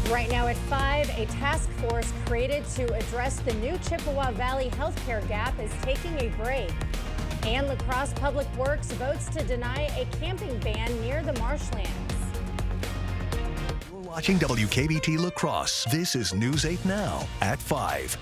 Right now at 5, a task force created to address the new Chippewa Valley healthcare gap is taking a break. And La Crosse Public Works votes to deny a camping ban near the marshlands. You're watching WKBT La Crosse. This is News 8 Now at 5.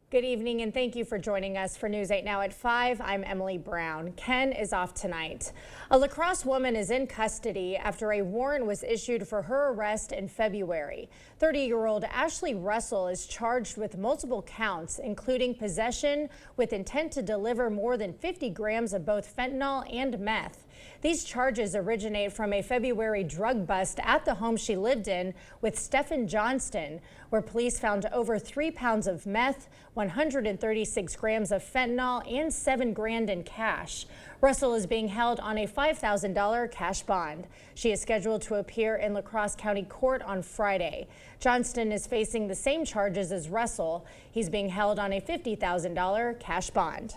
Good evening and thank you for joining us for News 8 Now at 5. I'm Emily Brown. Ken is off tonight. A La Crosse woman is in custody after a warrant was issued for her arrest in February. 30-year-old Ashley Russell is charged with multiple counts, including possession with intent to deliver more than 50 grams of both fentanyl and meth. These charges originate from a February drug bust at the home she lived in with Stephen Johnston, where police found over 3 pounds of meth, 136 grams of fentanyl, and $7 grand in cash. Russell is being held on a $5,000 cash bond. She is scheduled to appear in La Crosse County Court on Friday. Johnston is facing the same charges as Russell. He's being held on a $50,000 cash bond.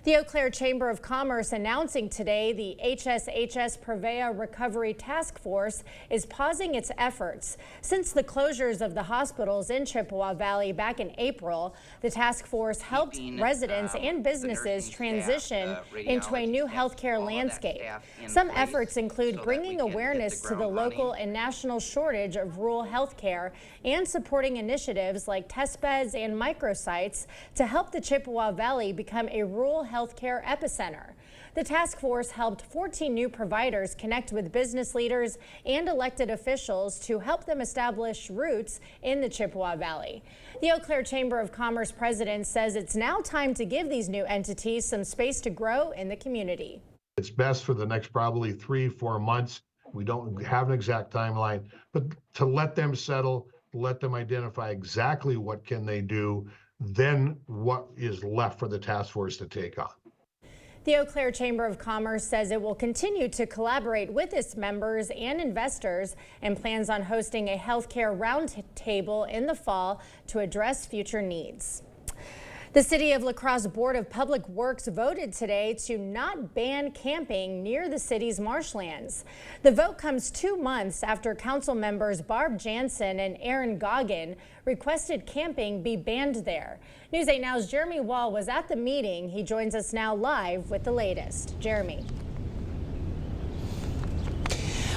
The Eau Claire Chamber of Commerce announcing today the HSHS Prevea Recovery Task Force is pausing its efforts. Since the closures of the hospitals in Chippewa Valley back in April, the task force helped residents and businesses transition into a new healthcare landscape. Some efforts include bringing awareness to the local and national shortage of rural healthcare and supporting initiatives like test beds and microsites to help the Chippewa Valley become a rural healthcare epicenter. The task force helped 14 new providers connect with business leaders and elected officials to help them establish roots in the Chippewa Valley. The Eau Claire Chamber of Commerce president says it's now time to give these new entities some space to grow in the community. It's best for the next probably 3-4 months. We don't have an exact timeline, but to let them settle, let them identify exactly what can they do, then what is left for the task force to take on. The Eau Claire Chamber of Commerce says it will continue to collaborate with its members and investors and plans on hosting a healthcare roundtable in the fall to address future needs. The City of La Crosse Board of Public Works voted today to not ban camping near the city's marshlands. The vote comes 2 months after council members Barb Jansen and Aaron Goggin requested camping be banned there. News 8 Now's Jeremy Wall was at the meeting. He joins us now live with the latest. Jeremy.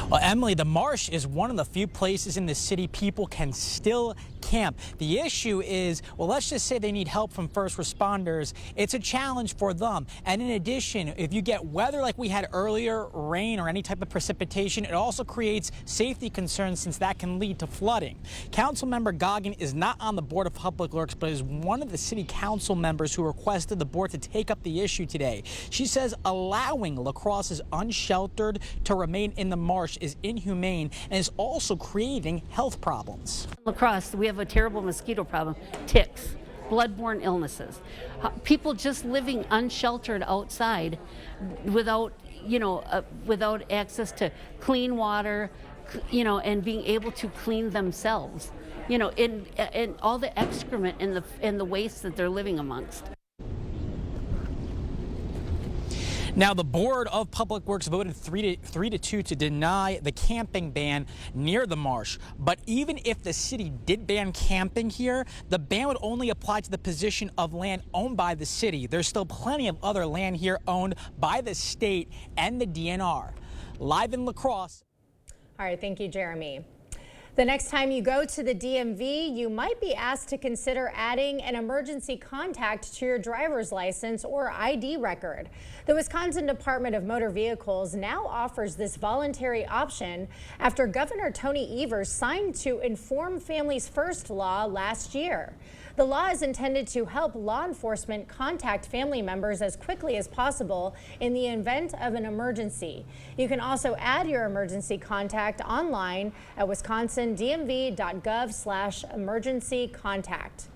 Well, Emily, the marsh is one of the few places in the city people can still camp. The issue is, well, let's just say they need help from first responders. It's a challenge for them. And in addition, if you get weather like we had earlier, rain or any type of precipitation, it also creates safety concerns since that can lead to flooding. Councilmember Goggin is not on the Board of Public Works, but is one of the city council members who requested the board to take up the issue today. She says allowing La Crosse's unsheltered to remain in the marsh is inhumane and is also creating health problems. La Crosse, we have a terrible mosquito problem, ticks, bloodborne illnesses, people just living unsheltered outside without, without access to clean water, and being able to clean themselves, and all the excrement and the waste that they're living amongst. Now, the Board of Public Works voted 3-2 to deny the camping ban near the marsh. But even if the city did ban camping here, the ban would only apply to the position of land owned by the city. There's still plenty of other land here owned by the state and the DNR. Live in La Crosse. All right, thank you, Jeremy. The next time you go to the DMV, you might be asked to consider adding an emergency contact to your driver's license or ID record. The Wisconsin Department of Motor Vehicles now offers this voluntary option after Governor Tony Evers signed to Inform Families First law last year. The law is intended to help law enforcement contact family members as quickly as possible in the event of an emergency. You can also add your emergency contact online at wisconsindmv.gov/emergency contact.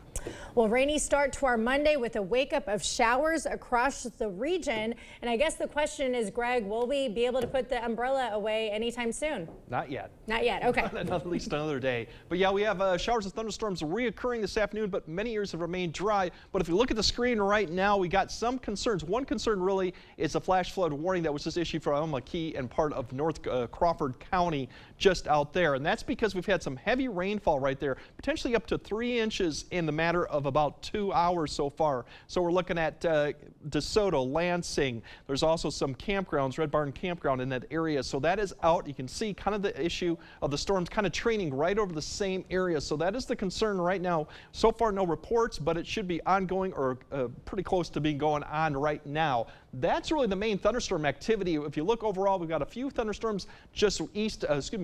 Well, rainy start to our Monday with a wake up of showers across the region. And I guess the question is, Greg, will we be able to put the umbrella away anytime soon? Not yet. Not yet. Okay. At least another day. But yeah, we have showers and thunderstorms reoccurring this afternoon, but many areas have remained dry. But if you look at the screen right now, we got some concerns. One concern really is a flash flood warning that was just issued for Alma Key and part of North Crawford County just out there. And that's because we've had some heavy rainfall right there, potentially up to 3 inches in the matter of about 2 hours so far. So we're looking at DeSoto, Lansing. There's also some campgrounds, Red Barn Campground in that area. So that is out. You can see kind of the issue of the storms kind of training right over the same area. So that is the concern right now. So far, no reports, but it should be ongoing or pretty close to being going on right now. That's really the main thunderstorm activity. If you look overall, we've got a few thunderstorms just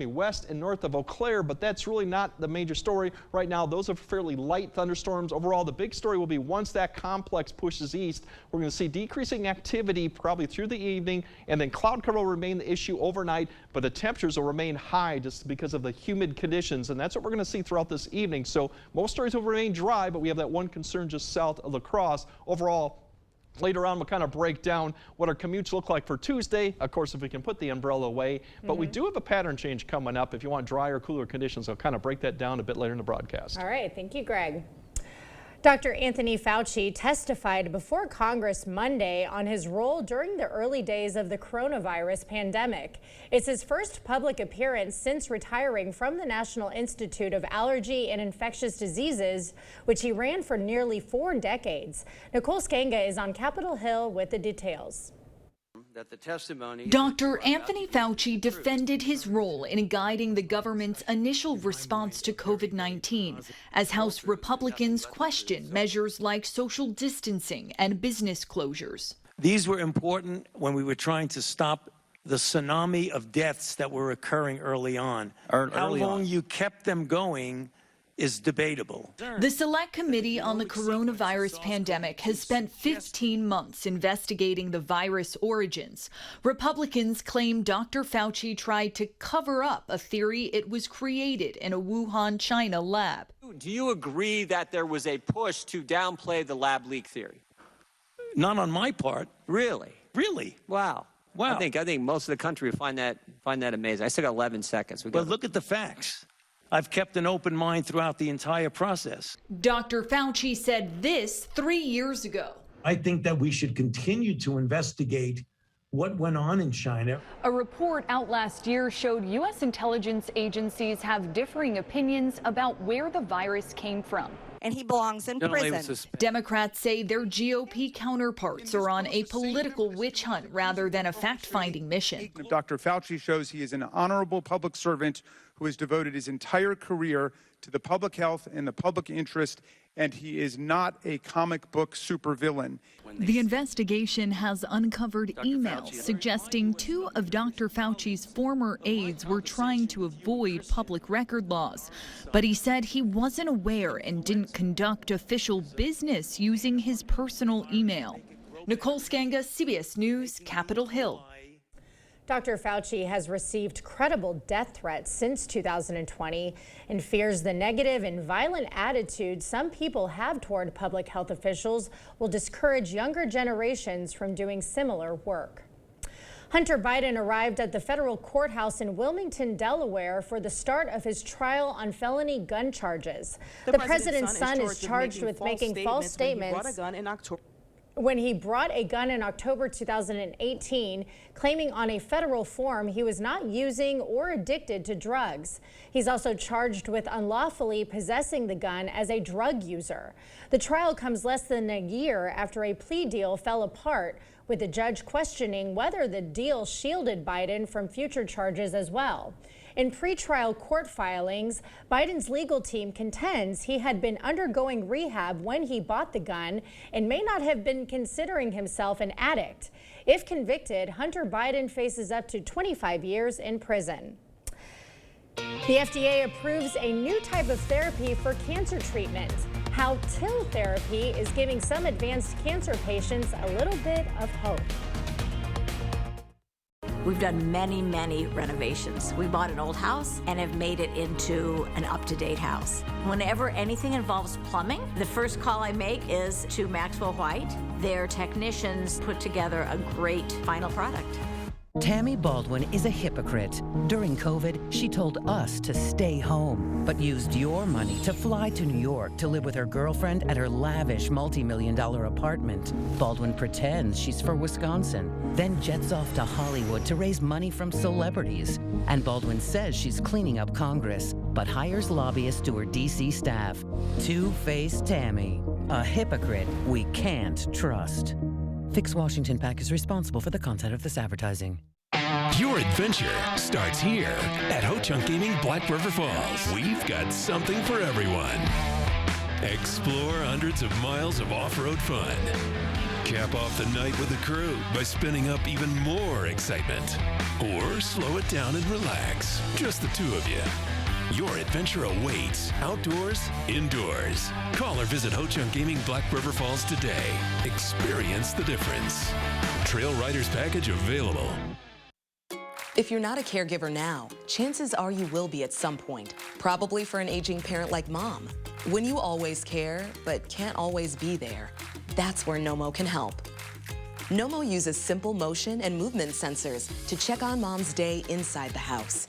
west and north of Eau Claire, but that's really not the major story right now. Those are fairly light thunderstorms. Overall, the big story will be once that complex pushes east, we're going to see decreasing activity probably through the evening, and then cloud cover will remain the issue overnight, but the temperatures will remain high just because of the humid conditions, and that's what we're going to see throughout this evening. So most areas will remain dry, but we have that one concern just south of La Crosse. Overall, later on, we'll kind of break down what our commutes look like for Tuesday. Of course, if we can put the umbrella away. But we do have a pattern change coming up. If you want drier, cooler conditions, I'll kind of break that down a bit later in the broadcast. All right. Thank you, Greg. Dr. Anthony Fauci testified before Congress Monday on his role during the early days of the coronavirus pandemic. It's his first public appearance since retiring from the National Institute of Allergy and Infectious Diseases, which he ran for nearly 4 decades. Nicole Skanga is on Capitol Hill with the details. That the testimony Dr. Anthony Fauci defended his role in guiding the government's initial response to COVID-19 as House Republicans questioned measures like social distancing and business closures. These were important when we were trying to stop the tsunami of deaths that were occurring early on. How long you kept them going is debatable. The Select Committee on the Coronavirus Pandemic has spent 15 months investigating the virus origins. Republicans claim Dr. Fauci tried to cover up a theory it was created in a Wuhan, China lab. Do you agree that there was a push to downplay the lab leak theory? Not on my part. Really? Really? Wow. Wow. I think most of the country would find that amazing. I still got 11 seconds. But look at the facts. I've kept an open mind throughout the entire process. Dr. Fauci said this 3 years ago. I think that we should continue to investigate what went on in China. A report out last year showed U.S. intelligence agencies have differing opinions about where the virus came from. And he belongs in prison. Democrats say their GOP counterparts are on a political witch hunt rather than a fact-finding mission. Dr. Fauci shows he is an honorable public servant who has devoted his entire career to the public health and the public interest, and he is not a comic book supervillain. The investigation has uncovered emails suggesting 2 of Dr. Fauci's former aides were trying to avoid public record laws. But he said he wasn't aware and didn't conduct official business using his personal email. Nicole Skanga, CBS News, Capitol Hill. Dr. Fauci has received credible death threats since 2020 and fears the negative and violent attitude some people have toward public health officials will discourage younger generations from doing similar work. Hunter Biden arrived at the federal courthouse in Wilmington, Delaware for the start of his trial on felony gun charges. The president's son is charged with making false statements when he brought a gun in October 2018, claiming on a federal form he was not using or addicted to drugs. He's also charged with unlawfully possessing the gun as a drug user. The trial comes less than a year after a plea deal fell apart, with the judge questioning whether the deal shielded Biden from future charges as well. In pretrial court filings, Biden's legal team contends he had been undergoing rehab when he bought the gun and may not have been considering himself an addict. If convicted, Hunter Biden faces up to 25 years in prison. The FDA approves a new type of therapy for cancer treatment. How TIL therapy is giving some advanced cancer patients a little bit of hope. We've done many, many renovations. We bought an old house and have made it into an up-to-date house. Whenever anything involves plumbing, the first call I make is to Maxwell White. Their technicians put together a great final product. Tammy Baldwin is a hypocrite. During COVID, she told us to stay home, but used your money to fly to New York to live with her girlfriend at her lavish multi-million-dollar apartment. Baldwin pretends she's for Wisconsin, then jets off to Hollywood to raise money from celebrities. And Baldwin says she's cleaning up Congress, but hires lobbyists to her D.C. staff. Two-faced Tammy, a hypocrite we can't trust. Fix Washington PAC is responsible for the content of this advertising. Your adventure starts here at Ho-Chunk Gaming Black River Falls. We've got something for everyone. Explore hundreds of miles of off-road fun. Cap off the night with the crew by spinning up even more excitement. Or slow it down and relax. Just the two of you. Your adventure awaits, outdoors, indoors. Call or visit Ho-Chunk Gaming Black River Falls today. Experience the difference. Trail Riders Package available. If you're not a caregiver now, chances are you will be at some point, probably for an aging parent like Mom. When you always care, but can't always be there, that's where Nomo can help. Nomo uses simple motion and movement sensors to check on Mom's day inside the house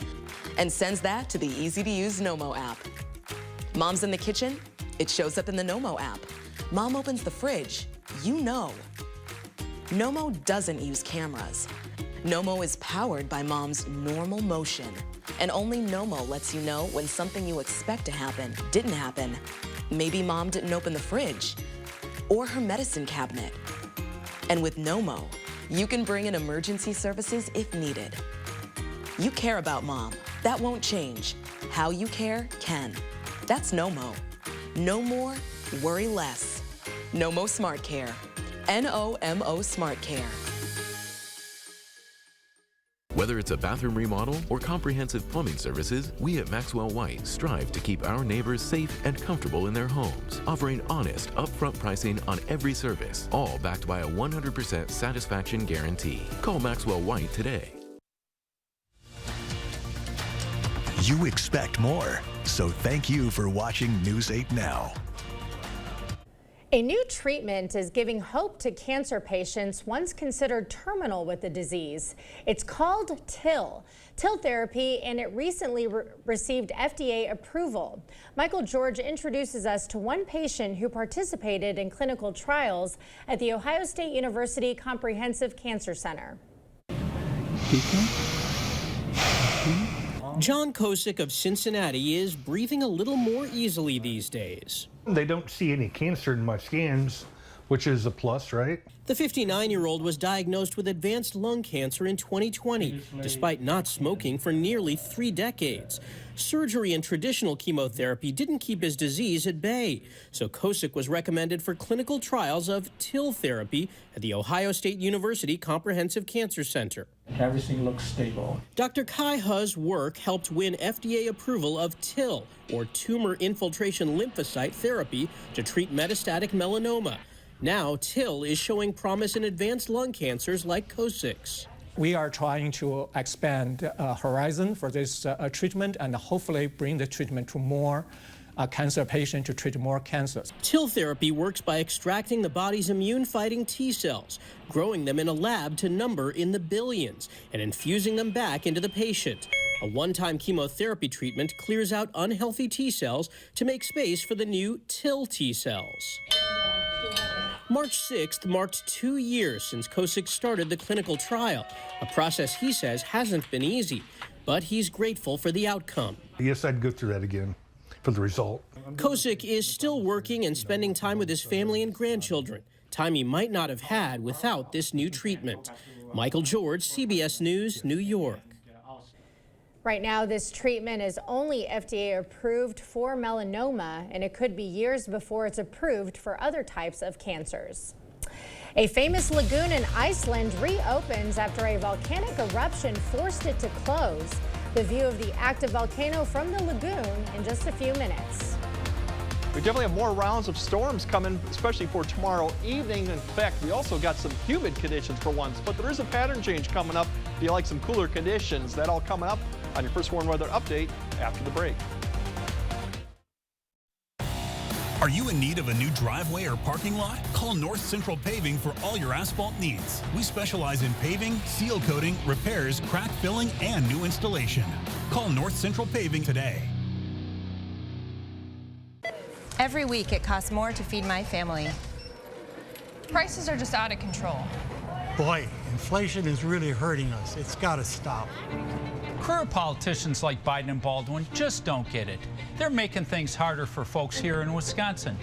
and sends that to the easy-to-use Nomo app. Mom's in the kitchen, it shows up in the Nomo app. Mom opens the fridge, you know. Nomo doesn't use cameras. Nomo is powered by Mom's normal motion, and only Nomo lets you know when something you expect to happen didn't happen. Maybe Mom didn't open the fridge or her medicine cabinet. And with Nomo, you can bring in emergency services if needed. You care about Mom. That won't change. How you care can. That's Nomo. No more, worry less. Nomo Smart Care. N-O-M-O Smart Care. Whether it's a bathroom remodel or comprehensive plumbing services, we at Maxwell White strive to keep our neighbors safe and comfortable in their homes, offering honest, upfront pricing on every service, all backed by a 100% satisfaction guarantee. Call Maxwell White today. You expect more, so thank you for watching News 8 Now. A new treatment is giving hope to cancer patients once considered terminal with the disease. It's called TIL therapy, and it recently received FDA approval. Michael George introduces us to one patient who participated in clinical trials at the Ohio State University Comprehensive Cancer Center. John Kosick of Cincinnati is breathing a little more easily these days. They don't see any cancer in my scans, which is a plus, right? The 59-year-old was diagnosed with advanced lung cancer in 2020, despite not smoking for nearly 3 decades. Surgery and traditional chemotherapy didn't keep his disease at bay, so Kosick was recommended for clinical trials of TIL therapy at the Ohio State University Comprehensive Cancer Center. Everything looks stable. Dr. Kai Hu's work helped win FDA approval of TIL, or tumor infiltration lymphocyte therapy, to treat metastatic melanoma. Now, TIL is showing promise in advanced lung cancers like Kosick's. We are trying to expand horizon for this treatment and hopefully bring the treatment to more cancer patients to treat more cancers. TIL therapy works by extracting the body's immune-fighting T cells, growing them in a lab to number in the billions, and infusing them back into the patient. A one-time chemotherapy treatment clears out unhealthy T cells to make space for the new TIL T cells. March 6th marked 2 years since Kosick started the clinical trial, a process he says hasn't been easy, but he's grateful for the outcome. Yes, I'd go through that again for the result. Kosick is still working and spending time with his family and grandchildren, time he might not have had without this new treatment. Michael George, CBS News, New York. Right now, this treatment is only FDA approved for melanoma, and it could be years before it's approved for other types of cancers. A famous lagoon in Iceland reopens after a volcanic eruption forced it to close. The view of the active volcano from the lagoon in just a few minutes. We definitely have more rounds of storms coming, especially for tomorrow evening. In fact, we also got some humid conditions for once, but there is a pattern change coming up if you like some cooler conditions. That all coming up on your First Warn Weather Update after the break. Are you in need of a new driveway or parking lot? Call North Central Paving for all your asphalt needs. We specialize in paving, seal coating, repairs, crack filling, and new installation. Call North Central Paving today. Every week it costs more to feed my family. Prices are just out of control. Boy, inflation is really hurting us. It's got to stop. Career politicians like Biden and Baldwin just don't get it. They're making things harder for folks here in Wisconsin.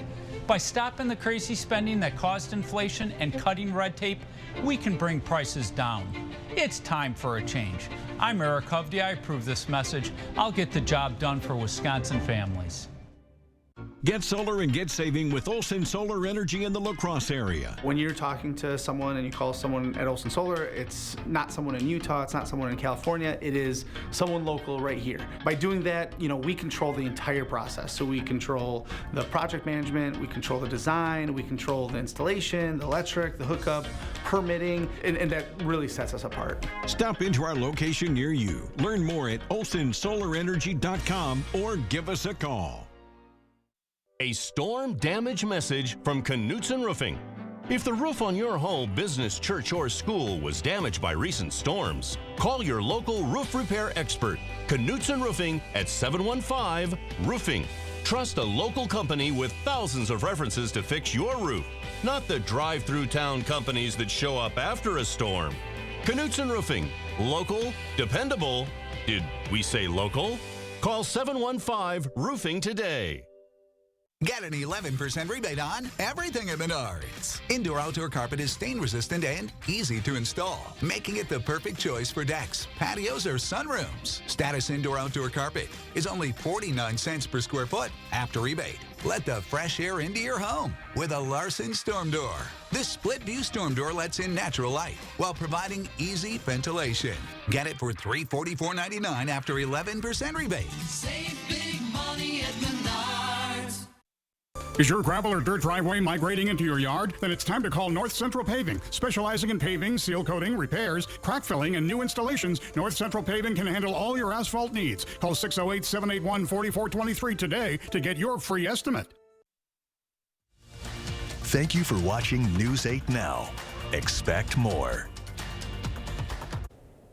By stopping the crazy spending that caused inflation and cutting red tape, we can bring prices down. It's time for a change. I'm Eric Hovde. I approve this message. I'll get the job done for Wisconsin families. Get solar and get saving with Olson Solar Energy in the La Crosse area. When you're talking to someone and you call someone at Olson Solar, it's not someone in Utah, it's not someone in California, it is someone local right here. By doing that, we control the entire process. So we control the project management, we control the design, we control the installation, the electric, the hookup, permitting, and that really sets us apart. Stop into our location near you. Learn more at olsonsolarenergy.com or give us a call. A storm damage message from Knutson Roofing. If the roof on your home, business, church, or school was damaged by recent storms, call your local roof repair expert, Knutson Roofing at 715-ROOFING. Trust a local company with thousands of references to fix your roof, not the drive-through town companies that show up after a storm. Knutson Roofing. Local, dependable. Did we say local? Call 715-ROOFING today. Get an 11% rebate on everything at Menards. Indoor-outdoor carpet is stain-resistant and easy to install, making it the perfect choice for decks, patios, or sunrooms. Status indoor-outdoor carpet is only 49 cents per square foot after rebate. Let the fresh air into your home with a Larson Storm Door. This split-view storm door lets in natural light while providing easy ventilation. Get it for $344.99 after 11% rebate. Save big money at Menards. Is your gravel or dirt driveway migrating into your yard? Then it's time to call North Central Paving. Specializing in paving, seal coating, repairs, crack filling, and new installations, North Central Paving can handle all your asphalt needs. Call 608-781-4423 today to get your free estimate. Thank you for watching News 8 Now. Expect more.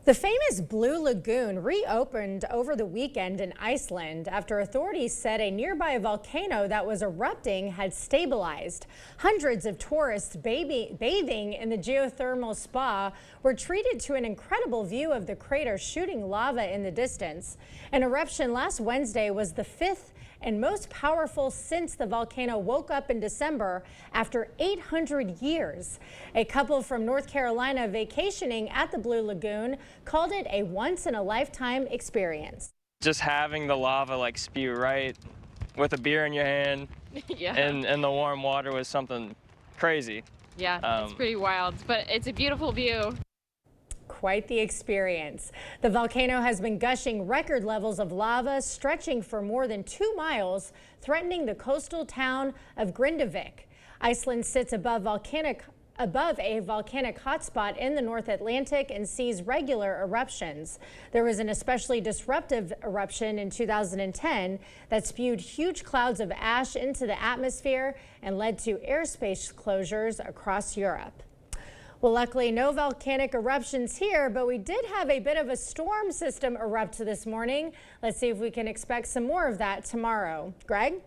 The famous Blue Lagoon reopened over the weekend in Iceland after authorities said a nearby volcano that was erupting had stabilized. Hundreds of tourists bathing in the geothermal spa were treated to an incredible view of the crater shooting lava in the distance. An eruption last Wednesday was the fifth and most powerful since the volcano woke up in December after 800 years. A couple from North Carolina vacationing at the Blue Lagoon called it a once-in-a-lifetime experience. Just having the lava spew right with a beer in your hand and the warm water was something crazy. Yeah, it's pretty wild, but it's a beautiful view. Quite the experience. The volcano has been gushing record levels of lava stretching for more than 2 miles, threatening the coastal town of Grindavik. Iceland sits above a volcanic hotspot in the North Atlantic and sees regular eruptions. There was an especially disruptive eruption in 2010 that spewed huge clouds of ash into the atmosphere and led to airspace closures across Europe. Well, luckily no volcanic eruptions here, but we did have a bit of a storm system erupt this morning. Let's see if we can expect some more of that tomorrow. Greg?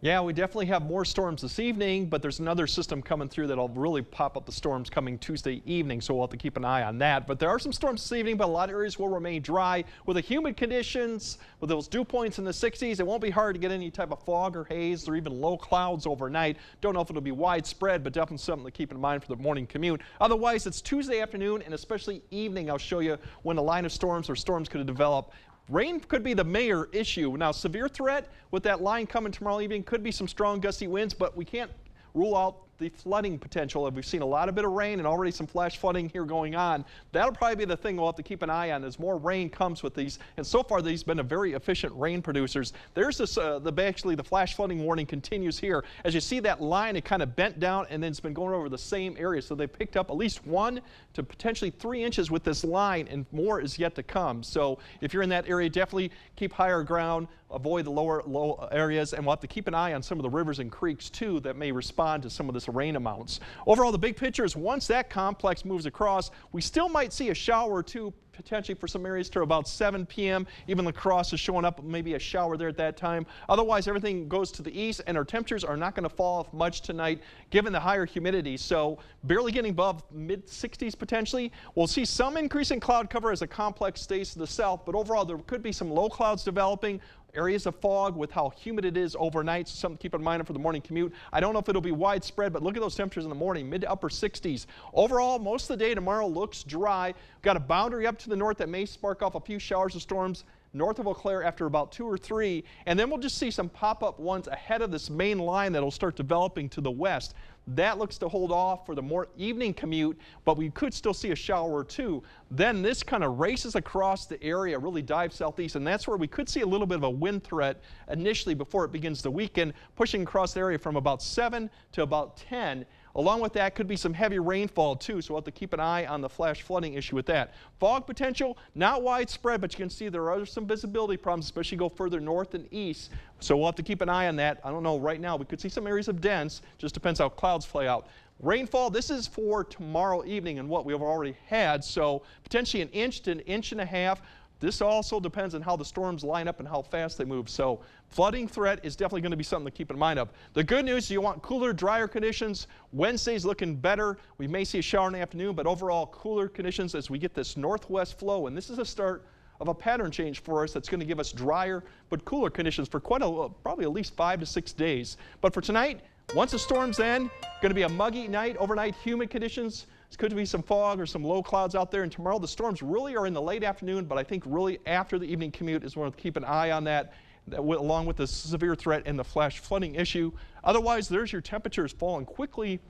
Yeah, we definitely have more storms this evening, but there's another system coming through that'll really pop up the storms coming Tuesday evening, so we'll have to keep an eye on that. But there are some storms this evening, but a lot of areas will remain dry. With the humid conditions, with those dew points in the 60s, it won't be hard to get any type of fog or haze or even low clouds overnight. Don't know if it'll be widespread, but definitely something to keep in mind for the morning commute. Otherwise, it's Tuesday afternoon and especially evening. I'll show you when a line of storms or storms could develop. Rain could be the major issue. Now, severe threat with that line coming tomorrow evening could be some strong gusty winds, but we can't rule out the flooding potential. We've seen a lot of bit of rain and already some flash flooding here going on. That'll probably be the thing we'll have to keep an eye on as more rain comes with these. And so far, these have been a very efficient rain producers. There's this, actually the flash flooding warning continues here. As you see that line, it kind of bent down and then it's been going over the same area. So they picked up at least 1 to potentially 3 inches with this line, and more is yet to come. So if you're in that area, definitely keep higher ground, avoid the low areas, and we'll have to keep an eye on some of the rivers and creeks too that may respond to some of this rain amounts. Overall, the big picture is once that complex moves across, we still might see a shower or two potentially for some areas to about 7 p.m. Even La Crosse is showing up, maybe a shower there at that time. Otherwise, everything goes to the east, and our temperatures are not going to fall off much tonight given the higher humidity. So barely getting above mid-60s potentially. We'll see some increase in cloud cover as the complex stays to the south, but overall there could be some low clouds developing. Areas of fog with how humid it is overnight, so something to keep in mind for the morning commute. I don't know if it'll be widespread, but look at those temperatures in the morning, mid to upper 60s. Overall, most of the day tomorrow looks dry. We've got a boundary up to the north that may spark off a few showers or storms north of Eau Claire after about 2 or 3, and then we'll just see some pop-up ones ahead of this main line that'll start developing to the west. That looks to hold off for the more evening commute, but we could still see a shower or two. Then this kind of races across the area, really dives southeast, and that's where we could see a little bit of a wind threat initially before it begins the weekend, pushing across the area from about 7 to about 10. Along with that could be some heavy rainfall too, so we'll have to keep an eye on the flash flooding issue with that. Fog potential, not widespread, but you can see there are some visibility problems, especially go further north and east. So we'll have to keep an eye on that. I don't know, right now we could see some areas of dense, just depends how clouds play out. Rainfall, this is for tomorrow evening and what we've already had, so potentially 1 inch to 1.5 inches. This also depends on how the storms line up and how fast they move. So flooding threat is definitely going to be something to keep in mind of. The good news is you want cooler, drier conditions. Wednesday's looking better. We may see a shower in the afternoon, but overall cooler conditions as we get this northwest flow. And this is a start of a pattern change for us that's going to give us drier but cooler conditions for probably at least 5 to 6 days. But for tonight, once the storms end, going to be a muggy night, overnight humid conditions. There could be some fog or some low clouds out there, and tomorrow the storms really are in the late afternoon, but I think really after the evening commute is when we'll keep an eye on that, along with the severe threat and the flash flooding issue. Otherwise, there's your temperatures falling quickly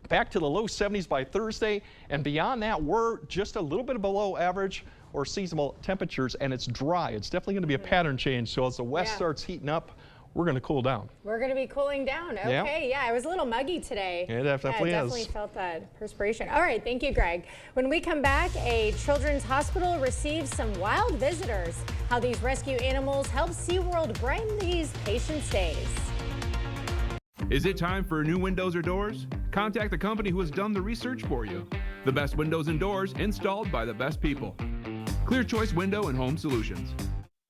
back to the low 70s by Thursday, and beyond that, we're just a little bit below average or seasonal temperatures, and it's dry. It's definitely going to be a pattern change, so as the west starts heating up, we're going to cool down. We're going to be cooling down. Okay, yeah, it was a little muggy today. Yeah, it definitely is. Definitely felt that perspiration. All right, thank you, Greg. When we come back, a children's hospital receives some wild visitors. How these rescue animals help SeaWorld brighten these patient stays. Is it time for new windows or doors? Contact the company who has done the research for you. The best windows and doors installed by the best people. Clear Choice Window and Home Solutions.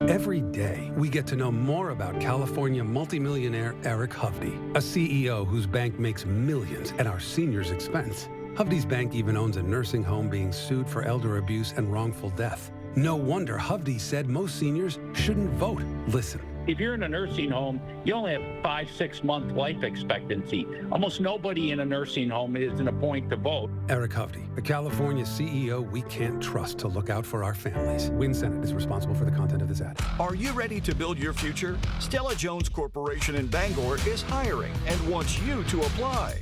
Every day, we get to know more about California multimillionaire Eric Hovde, a CEO whose bank makes millions at our seniors' expense. Hovde's bank even owns a nursing home being sued for elder abuse and wrongful death. No wonder Hovde said most seniors shouldn't vote. Listen. If you're in a nursing home, you only have 5-6 month life expectancy. Almost nobody in a nursing home is in a point to vote. Eric Hovde, a California CEO we can't trust to look out for our families. Win Senate is responsible for the content of this ad. Are you ready to build your future? Stella Jones Corporation in Bangor is hiring and wants you to apply.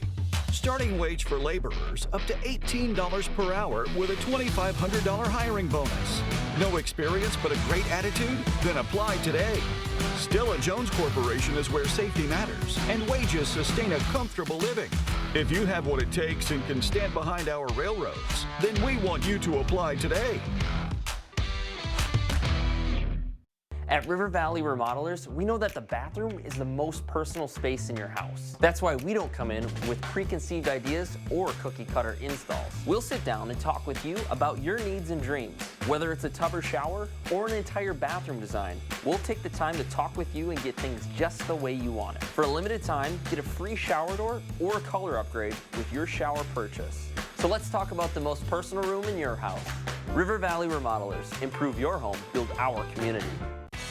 Starting wage for laborers up to $18 per hour with a $2,500 hiring bonus. No experience but a great attitude? Then apply today. Stella Jones Corporation is where safety matters and wages sustain a comfortable living. If you have what it takes and can stand behind our railroads, then we want you to apply today. At River Valley Remodelers, we know that the bathroom is the most personal space in your house. That's why we don't come in with preconceived ideas or cookie-cutter installs. We'll sit down and talk with you about your needs and dreams. Whether it's a tub or shower or an entire bathroom design, we'll take the time to talk with you and get things just the way you want it. For a limited time, get a free shower door or a color upgrade with your shower purchase. So let's talk about the most personal room in your house. River Valley Remodelers. Improve your home, build our community.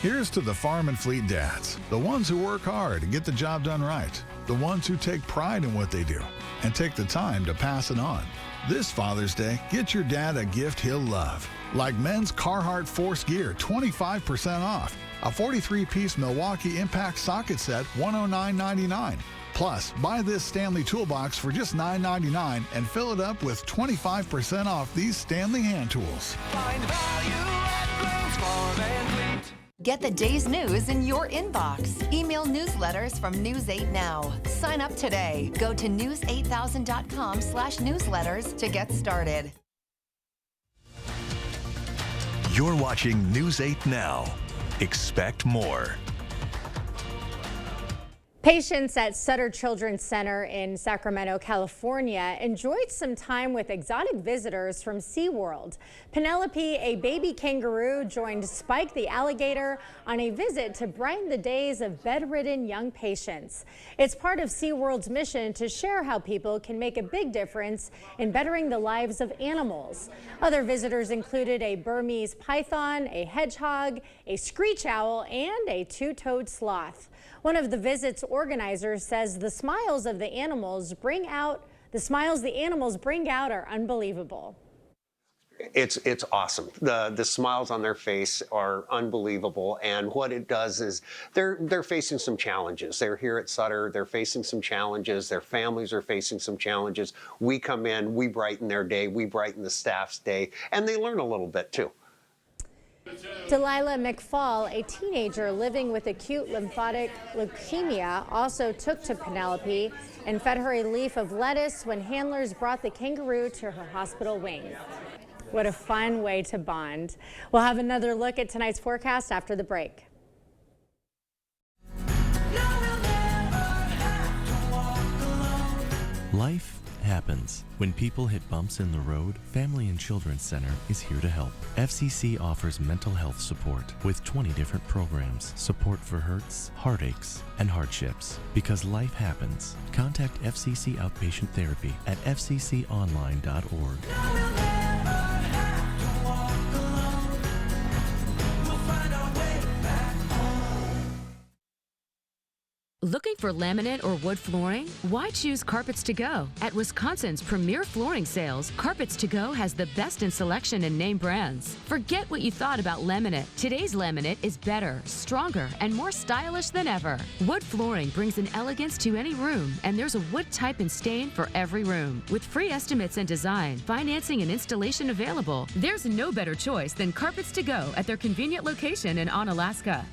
Here's to the farm and fleet dads, the ones who work hard and get the job done right, the ones who take pride in what they do and take the time to pass it on. This Father's Day, get your dad a gift he'll love, like men's Carhartt Force Gear, 25% off, a 43-piece Milwaukee Impact socket set, $109.99, Plus, buy this Stanley Toolbox for just $9.99 and fill it up with 25% off these Stanley hand tools. Find value at Brown's Farm and Fleet. Get the day's news in your inbox. Email newsletters from News 8 Now. Sign up today. Go to news8000.com/newsletters to get started. You're watching News 8 Now. Expect more. Patients at Sutter Children's Center in Sacramento, California enjoyed some time with exotic visitors from SeaWorld. Penelope, a baby kangaroo, joined Spike the alligator on a visit to brighten the days of bedridden young patients. It's part of SeaWorld's mission to share how people can make a big difference in bettering the lives of animals. Other visitors included a Burmese python, a hedgehog, a screech owl, and a two-toed sloth. One of the visit's organizers says the smiles the animals bring out are unbelievable. It's awesome. The smiles on their face are unbelievable, and what it does is they're facing some challenges. They're here at Sutter, they're facing some challenges, their families are facing some challenges. We come in, we brighten their day, we brighten the staff's day, and they learn a little bit too. Delilah McFall, a teenager living with acute lymphatic leukemia, also took to Penelope and fed her a leaf of lettuce when handlers brought the kangaroo to her hospital wing. What a fun way to bond. We'll have another look at tonight's forecast after the break. Life happens. When people hit bumps in the road, Family and Children's Center is here to help. FCC offers mental health support with 20 different programs. Support for hurts, heartaches, and hardships. Because life happens. Contact FCC Outpatient Therapy at fcconline.org. Looking for laminate or wood flooring? Why choose Carpets to Go? At Wisconsin's premier flooring sales, Carpets to Go has the best in selection and name brands. Forget what you thought about laminate. Today's laminate is better, stronger, and more stylish than ever. Wood flooring brings an elegance to any room, and there's a wood type and stain for every room. With free estimates and design, financing, and installation available, there's no better choice than Carpets to Go at their convenient location in Onalaska.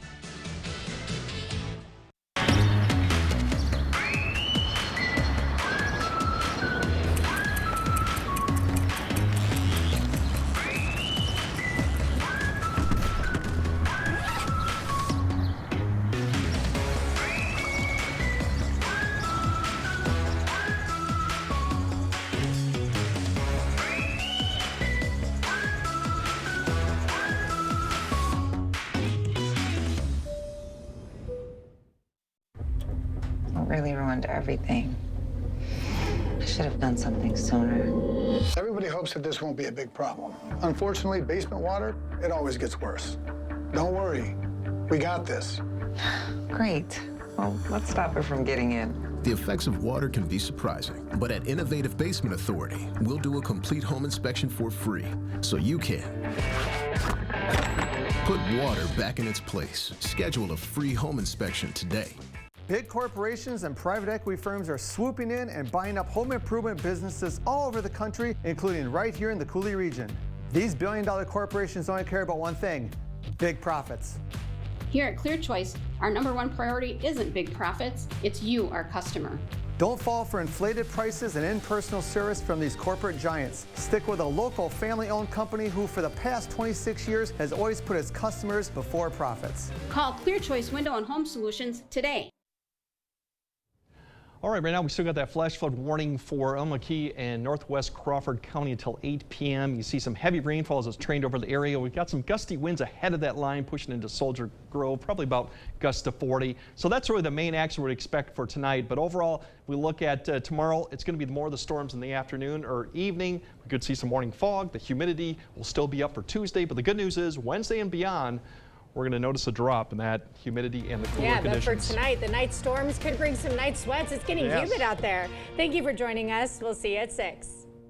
Really ruined everything. I should have done something sooner. Everybody hopes that this won't be a big problem. Unfortunately, basement water, it always gets worse. Don't worry, we got this. Great. Well, let's stop it from getting in. The effects of water can be surprising, but at Innovative Basement Authority, we'll do a complete home inspection for free, so you can put water back in its place. Schedule a free home inspection today. Big corporations and private equity firms are swooping in and buying up home improvement businesses all over the country, including right here in the Coulee region. These billion-dollar corporations only care about one thing: big profits. Here at Clear Choice, our #1 priority isn't big profits, it's you, our customer. Don't fall for inflated prices and impersonal service from these corporate giants. Stick with a local family-owned company who for the past 26 years has always put its customers before profits. Call Clear Choice Window and Home Solutions today. All right, right now we still got that flash flood warning for Elm McKee and Northwest Crawford County until 8 p.m. You see some heavy rainfall as it's trained over the area. We've got some gusty winds ahead of that line pushing into Soldier Grove, probably about gusts to 40. So that's really the main action we'd expect for tonight. But overall, we look at tomorrow, it's going to be more of the storms in the afternoon or evening. We could see some morning fog. The humidity will still be up for Tuesday. But the good news is Wednesday and beyond, we're going to notice a drop in that humidity and the cooler conditions. Yeah, but for tonight, the night storms could bring some night sweats. It's getting humid out there. Thank you for joining us. We'll see you at 6.